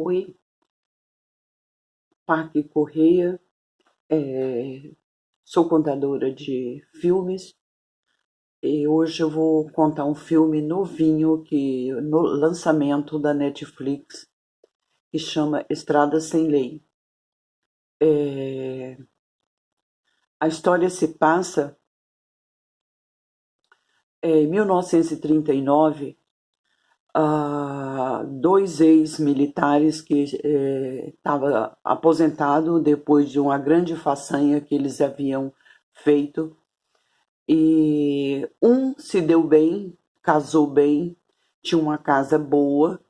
Oi, Parque Correia, sou contadora de filmes e hoje eu vou contar um filme novinho que no lançamento da Netflix que chama Estrada Sem Lei. É, a história se passa em 1939. Dois ex-militares que estavam aposentados depois de uma grande façanha que eles haviam feito. E um se deu bem, casou bem, tinha uma casa boa,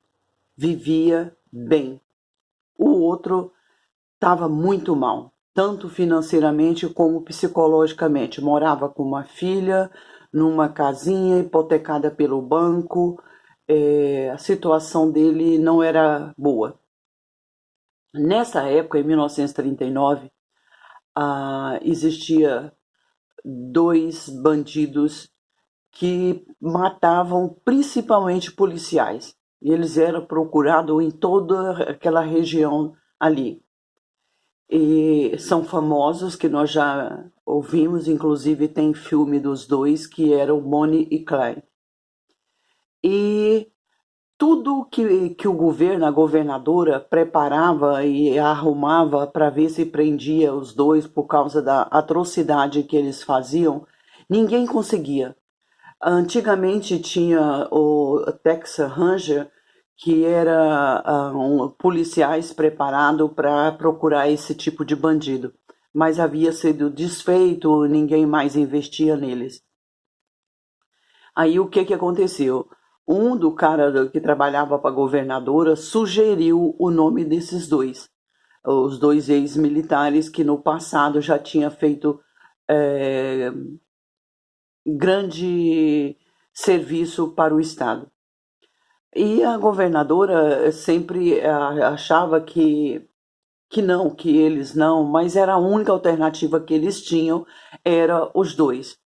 vivia bem. O outro estava muito mal, tanto financeiramente como psicologicamente. Morava com uma filha, numa casinha hipotecada pelo banco. A situação dele não era boa. Nessa época, em 1939, existia dois bandidos que matavam principalmente policiais. E eles eram procurados em toda aquela região ali. E são famosos, que nós já ouvimos, inclusive tem filme dos dois, que eram Bonnie e Clyde. E tudo que o governo, a governadora, preparava e arrumava para ver se prendia os dois por causa da atrocidade que eles faziam, ninguém conseguia. Antigamente tinha o Texas Ranger, que era policiais preparados para procurar esse tipo de bandido, mas havia sido desfeito, ninguém mais investia neles. Aí o que aconteceu? Um do cara que trabalhava para a governadora sugeriu o nome desses dois, os dois ex-militares que no passado já tinha feito é, grande serviço para o Estado. E a governadora sempre achava que não, que eles não, mas era a única alternativa que eles tinham, era os dois.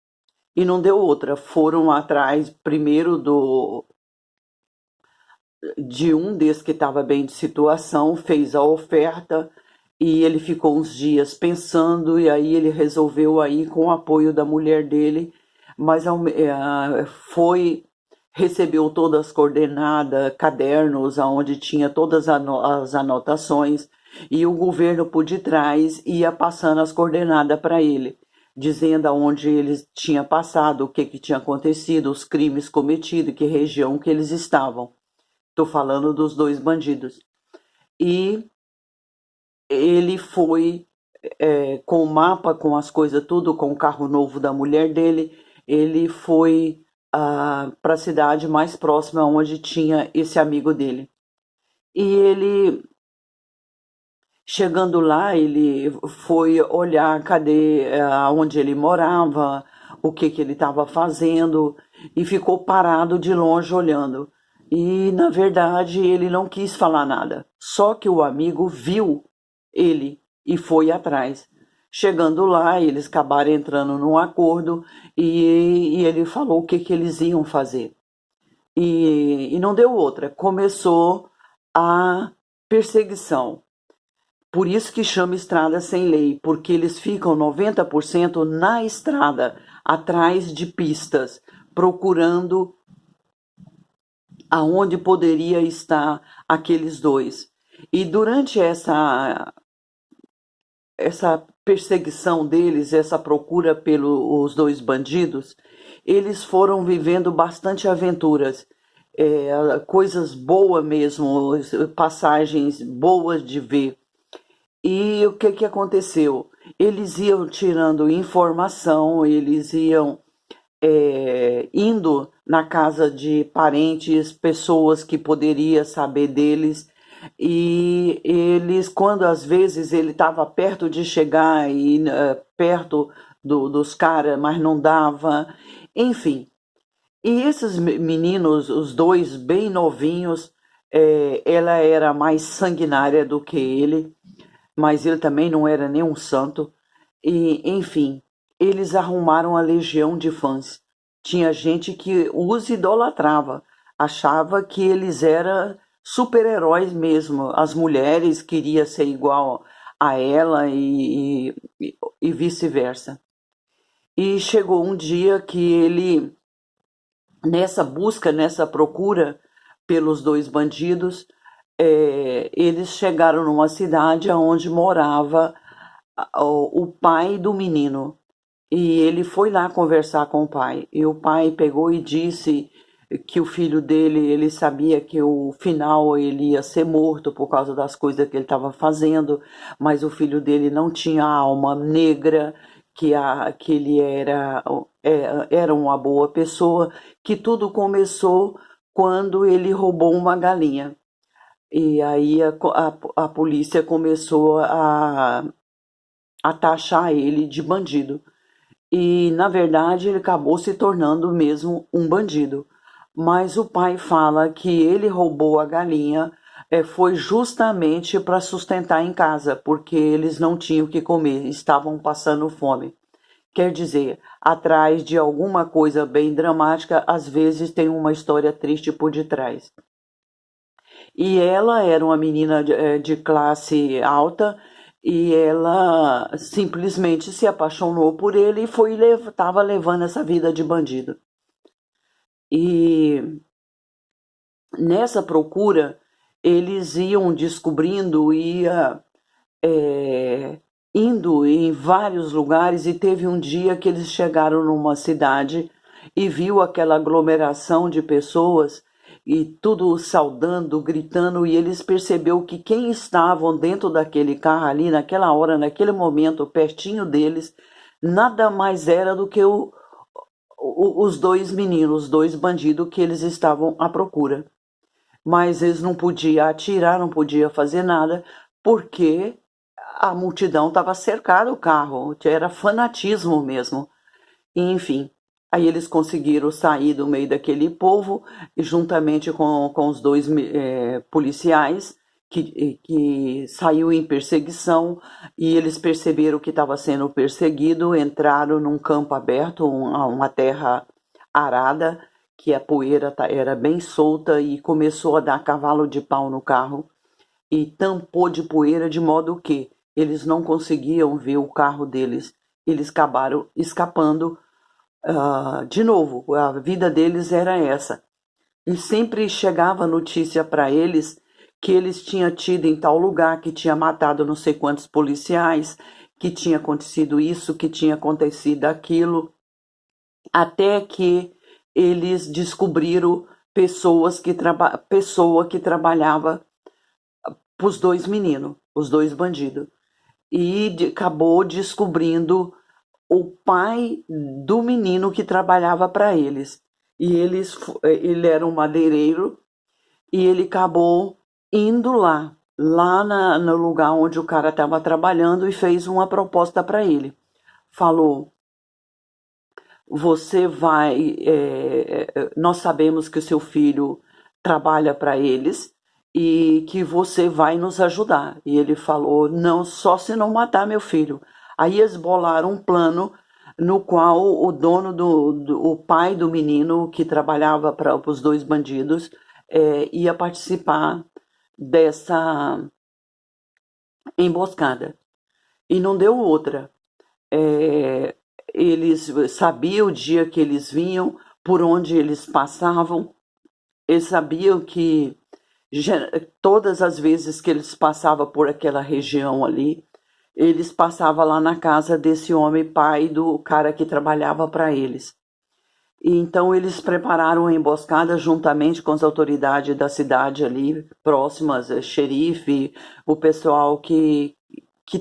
E não deu outra, foram atrás primeiro de um desses que estava bem de situação, fez a oferta e ele ficou uns dias pensando e aí ele resolveu aí com o apoio da mulher dele, mas foi recebeu todas as coordenadas, cadernos onde tinha todas as anotações e o governo por detrás ia passando as coordenadas para ele, dizendo aonde eles tinha passado, o que tinha acontecido, os crimes cometidos, que região que eles estavam. Estou falando dos dois bandidos. E ele foi com o mapa, com as coisas tudo, com o carro novo da mulher dele, ele foi para a cidade mais próxima onde tinha esse amigo dele. E ele, chegando lá, ele foi olhar cadê onde ele morava, o que ele estava fazendo, e ficou parado de longe olhando. E, na verdade, ele não quis falar nada. Só que o amigo viu ele e foi atrás. Chegando lá, eles acabaram entrando num acordo e ele falou o que eles iam fazer. E não deu outra. Começou a perseguição. Por isso que chama Estrada Sem Lei, porque eles ficam 90% na estrada, atrás de pistas, procurando aonde poderia estar aqueles dois. E durante essa perseguição deles, essa procura pelos dois bandidos, eles foram vivendo bastante aventuras, coisas boas mesmo, passagens boas de ver. E o que aconteceu? Eles iam tirando informação, eles iam indo na casa de parentes, pessoas que poderia saber deles, e eles, quando às vezes ele estava perto de chegar e perto dos caras, mas não dava, enfim. E esses meninos, os dois bem novinhos, ela era mais sanguinária do que ele, mas ele também não era nenhum santo. E, enfim, eles arrumaram a legião de fãs. Tinha gente que os idolatrava, achava que eles eram super-heróis mesmo. As mulheres queriam ser igual a ela e vice-versa. E chegou um dia que ele, nessa busca, nessa procura pelos dois bandidos, eles chegaram numa cidade onde morava o pai do menino. E ele foi lá conversar com o pai. E o pai pegou e disse que o filho dele, ele sabia que o final ele ia ser morto por causa das coisas que ele estava fazendo, mas o filho dele não tinha alma negra, que ele era uma boa pessoa, que tudo começou quando ele roubou uma galinha. E aí a polícia começou a taxar ele de bandido. E, na verdade, ele acabou se tornando mesmo um bandido. Mas o pai fala que ele roubou a galinha foi justamente para sustentar em casa, porque eles não tinham o que comer, estavam passando fome. Quer dizer, atrás de alguma coisa bem dramática, às vezes tem uma história triste por detrás. E ela era uma menina de classe alta e ela simplesmente se apaixonou por ele e estava levando essa vida de bandido. E nessa procura, eles iam descobrindo, indo em vários lugares, e teve um dia que eles chegaram numa cidade e viu aquela aglomeração de pessoas e tudo saudando, gritando, e eles perceberam que quem estavam dentro daquele carro ali, naquela hora, naquele momento, pertinho deles, nada mais era do que os dois meninos, os dois bandidos que eles estavam à procura. Mas eles não podiam atirar, não podiam fazer nada, porque a multidão estava cercada o carro, era fanatismo mesmo. E, enfim, aí eles conseguiram sair do meio daquele povo, juntamente com os dois policiais, que saiu em perseguição, e eles perceberam que estava sendo perseguido, entraram num campo aberto, uma terra arada, que a poeira era bem solta, e começou a dar cavalo de pau no carro, e tampou de poeira de modo que eles não conseguiam ver o carro deles. Eles acabaram escapando. De novo, a vida deles era essa. E sempre chegava notícia para eles que eles tinham tido em tal lugar, que tinha matado não sei quantos policiais, que tinha acontecido isso, que tinha acontecido aquilo, até que eles descobriram pessoa que trabalhava para os dois meninos, os dois bandidos. E acabou descobrindo o pai do menino que trabalhava para eles. E ele era um madeireiro e ele acabou indo lá no lugar onde o cara estava trabalhando, e fez uma proposta para ele. Falou: você vai, nós sabemos que o seu filho trabalha para eles e que você vai nos ajudar. E ele falou: não, só se não matar meu filho. Aí eles bolaram um plano no qual o dono o pai do menino que trabalhava para os dois bandidos ia participar dessa emboscada. E não deu outra. Eles sabiam o dia que eles vinham, por onde eles passavam. Eles sabiam que todas as vezes que eles passavam por aquela região ali, eles passavam lá na casa desse homem, pai do cara que trabalhava para eles. E então eles prepararam a emboscada juntamente com as autoridades da cidade ali próximas, xerife, o pessoal que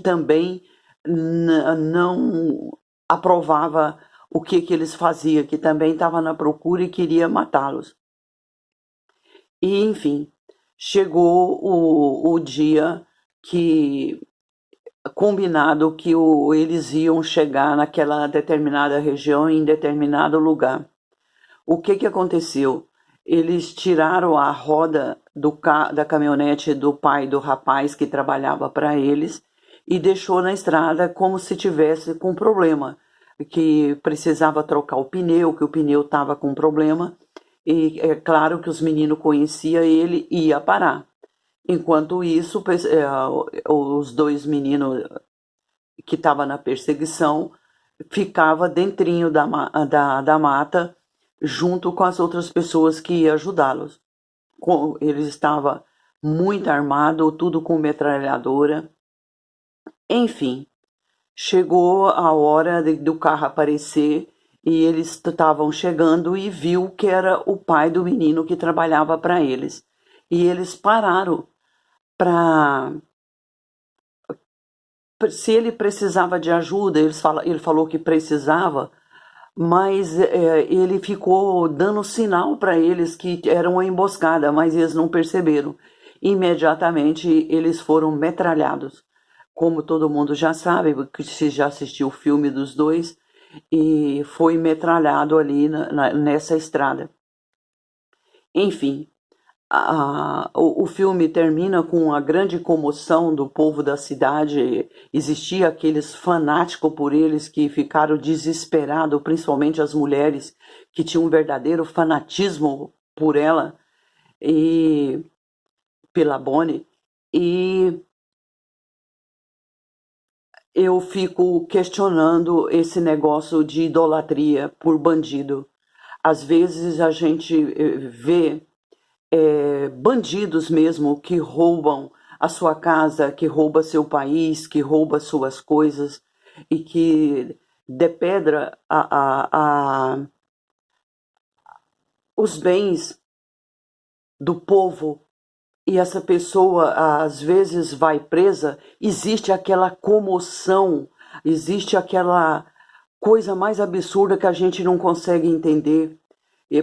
também não aprovava o que eles faziam, que também estava na procura e queria matá-los. E, enfim, chegou o dia que combinado que eles iam chegar naquela determinada região, em determinado lugar. O que aconteceu? Eles tiraram a roda da caminhonete do pai do rapaz que trabalhava para eles e deixou na estrada como se tivesse com problema, que precisava trocar o pneu, que o pneu estava com problema. E é claro que os meninos conheciam ele e ia parar. Enquanto isso, os dois meninos que estavam na perseguição ficava dentrinho da mata junto com as outras pessoas que iam ajudá-los. Eles estavam muito armados, tudo com metralhadora. Enfim, chegou a hora do carro aparecer e eles estavam chegando e viu que era o pai do menino que trabalhava para eles. E eles pararam para... Se ele precisava de ajuda, ele falou que precisava, mas ele ficou dando sinal para eles que era uma emboscada, mas eles não perceberam. Imediatamente eles foram metralhados. Como todo mundo já sabe, porque se já assistiu o filme dos dois, e foi metralhado ali nessa estrada. Enfim, o filme termina com a grande comoção do povo da cidade. Existia aqueles fanáticos por eles que ficaram desesperados, principalmente as mulheres, que tinham um verdadeiro fanatismo por ela e pela Bonnie. E eu fico questionando esse negócio de idolatria por bandido. Às vezes a gente vê bandidos mesmo que roubam a sua casa, que rouba seu país, que rouba suas coisas e que depedra os bens do povo, e essa pessoa às vezes vai presa. Existe aquela comoção, existe aquela coisa mais absurda que a gente não consegue entender.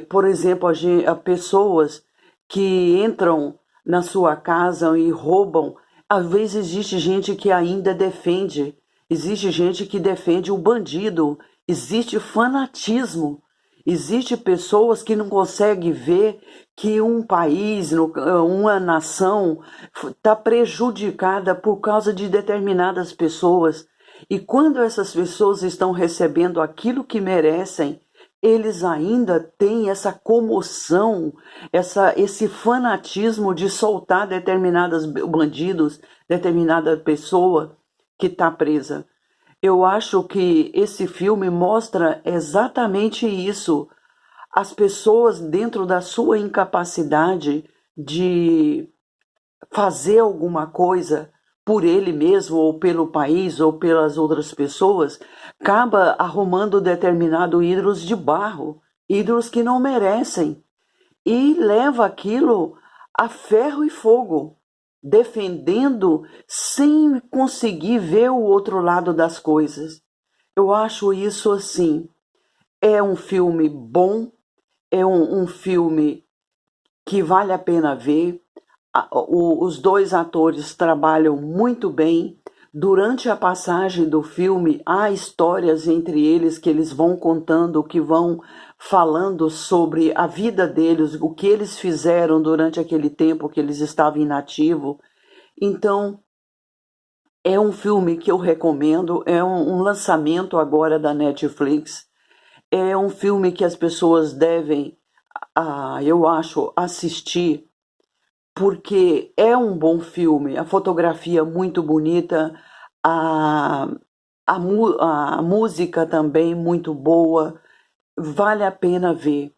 Por exemplo, a pessoas que entram na sua casa e roubam. Às vezes existe gente que ainda defende, existe gente que defende o bandido, existe fanatismo, existe pessoas que não conseguem ver que um país, uma nação está prejudicada por causa de determinadas pessoas. E quando essas pessoas estão recebendo aquilo que merecem, eles ainda têm essa comoção, esse fanatismo de soltar determinados bandidos, determinada pessoa que está presa. Eu acho que esse filme mostra exatamente isso. As pessoas, dentro da sua incapacidade de fazer alguma coisa por ele mesmo, ou pelo país, ou pelas outras pessoas, acaba arrumando determinado ídolos de barro, ídolos que não merecem, e leva aquilo a ferro e fogo, defendendo sem conseguir ver o outro lado das coisas. Eu acho isso assim. É um filme bom, é um filme que vale a pena ver. Os dois atores trabalham muito bem. Durante a passagem do filme, há histórias entre eles que eles vão contando, que vão falando sobre a vida deles, o que eles fizeram durante aquele tempo que eles estavam inativos. Então, é um filme que eu recomendo, é um lançamento agora da Netflix. É um filme que as pessoas devem, eu acho, assistir, porque é um bom filme, a fotografia muito bonita, a, a música também muito boa, vale a pena ver.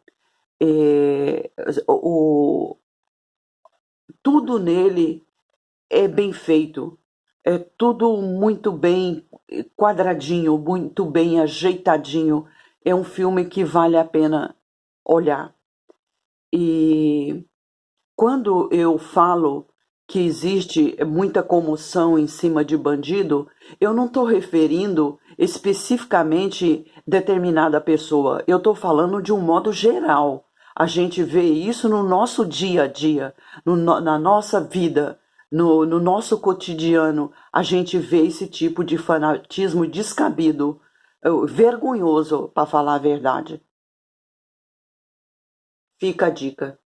É, tudo nele é bem feito, é tudo muito bem quadradinho, muito bem ajeitadinho. É um filme que vale a pena olhar. E quando eu falo que existe muita comoção em cima de bandido, eu não estou referindo especificamente determinada pessoa. Eu estou falando de um modo geral. A gente vê isso no nosso dia a dia, na nossa vida, no nosso cotidiano. A gente vê esse tipo de fanatismo descabido, vergonhoso, para falar a verdade. Fica a dica.